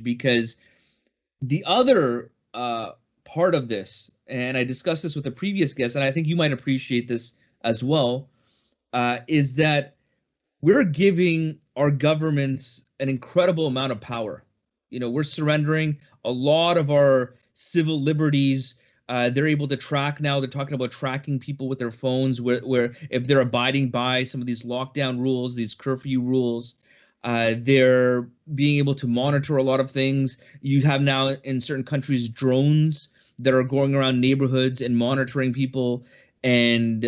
because the other part of this, and I discussed this with a previous guest, and I think you might appreciate this as well, is that we're giving our governments an incredible amount of power. We're surrendering a lot of our civil liberties. They're able to track now. They're talking about tracking people with their phones, where if they're abiding by some of these lockdown rules, these curfew rules, they're being able to monitor a lot of things. You have now in certain countries drones that are going around neighborhoods and monitoring people and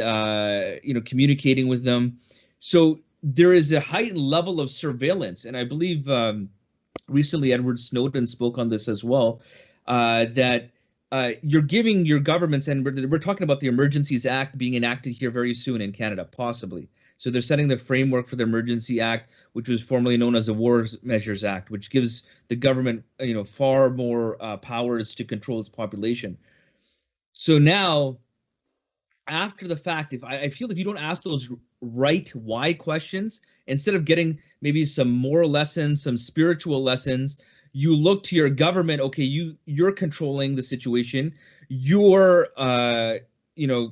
communicating with them. So there is a heightened level of surveillance, and I believe recently Edward Snowden spoke on this as well, that you're giving your governments, and we're talking about the Emergencies Act being enacted here very soon in Canada, possibly. So they're setting the framework for the Emergency Act, which was formerly known as the War Measures Act, which gives the government, far more powers to control its population. So now, after the fact, I feel if you don't ask those right why questions, instead of getting maybe some moral lessons, some spiritual lessons, you look to your government. Okay, you're controlling the situation. You're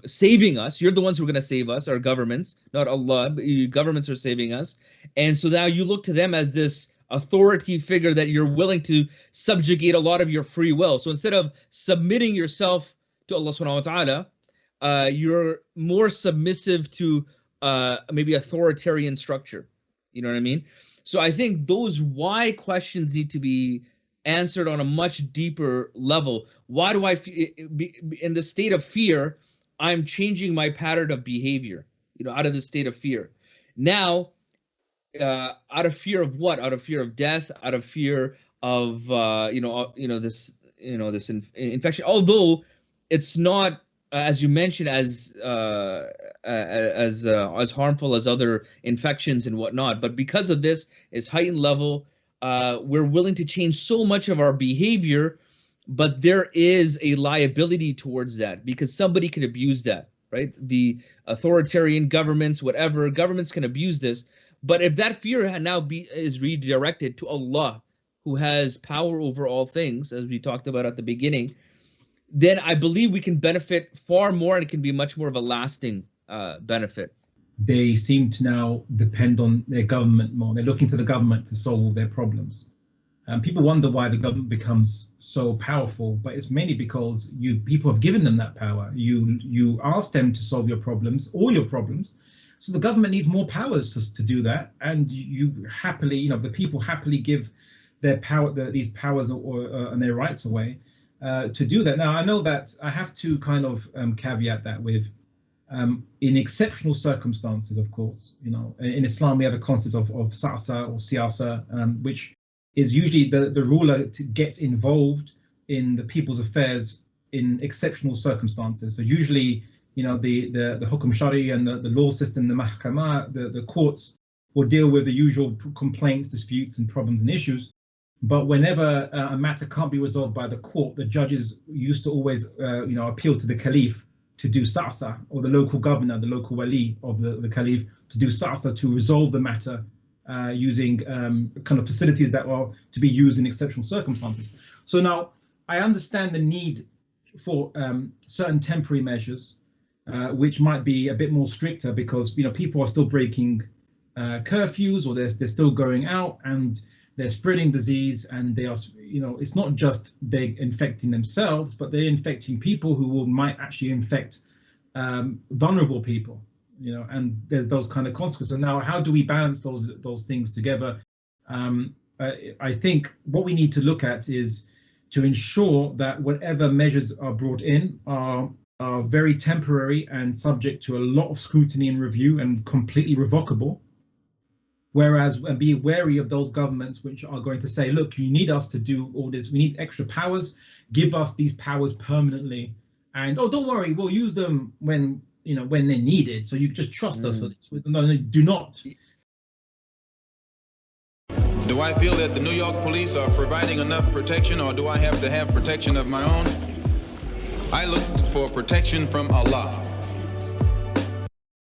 saving us. You're the ones who are going to save us, our governments, not Allah, but your governments are saving us. And so now you look to them as this authority figure that you're willing to subjugate a lot of your free will. So instead of submitting yourself to Allah subhanahu wa ta'ala, you're more submissive to maybe authoritarian structure. You know what I mean? So I think those why questions need to be answered on a much deeper level. Why do I feel in the state of fear? I'm changing my pattern of behavior, out of the state of fear. Now, out of fear of what? Out of fear of death, out of fear of this infection. Although it's not, as you mentioned, as harmful as other infections and whatnot. But because of this, it's heightened level. We're willing to change so much of our behavior. But there is a liability towards that because somebody can abuse that, right? The authoritarian governments, whatever governments can abuse this. But if that fear is redirected to Allah, who has power over all things, as we talked about at the beginning, then I believe we can benefit far more, and it can be much more of a lasting benefit. They seem to now depend on their government more. They're looking to the government to solve all their problems. People wonder why the government becomes so powerful, but it's mainly because people have given them that power. You ask them to solve your problems, all your problems. So the government needs more powers to do that, and you happily, the people happily give their power, these powers and their rights away to do that. Now I know that I have to kind of caveat that with in exceptional circumstances, of course. In Islam we have a concept of sa'sa or siyasa, which is usually the ruler gets involved in the people's affairs in exceptional circumstances. So usually, the hukum shari and the law system, the mahkamah, the courts will deal with the usual complaints, disputes, and problems and issues. But whenever a matter can't be resolved by the court, the judges used to always, appeal to the caliph to do sa'sa, or the local governor, the local wali of the caliph, to do sa'sa to resolve the matter. Using kind of facilities that are to be used in exceptional circumstances. So now I understand the need for certain temporary measures, which might be a bit more stricter because people are still breaking curfews, or they're still going out and they're spreading disease, and they are, it's not just they're infecting themselves, but they're infecting people who might actually infect vulnerable people. And there's those kind of consequences. Now, how do we balance those things together? I think what we need to look at is to ensure that whatever measures are brought in are very temporary and subject to a lot of scrutiny and review and completely revocable. Whereas, and be wary of those governments which are going to say, look, you need us to do all this. We need extra powers. Give us these powers permanently. And, oh, don't worry, we'll use them when they're needed. So you just trust us for this. No, do not. Do I feel that the New York police are providing enough protection, or do I have to have protection of my own? I look for protection from Allah.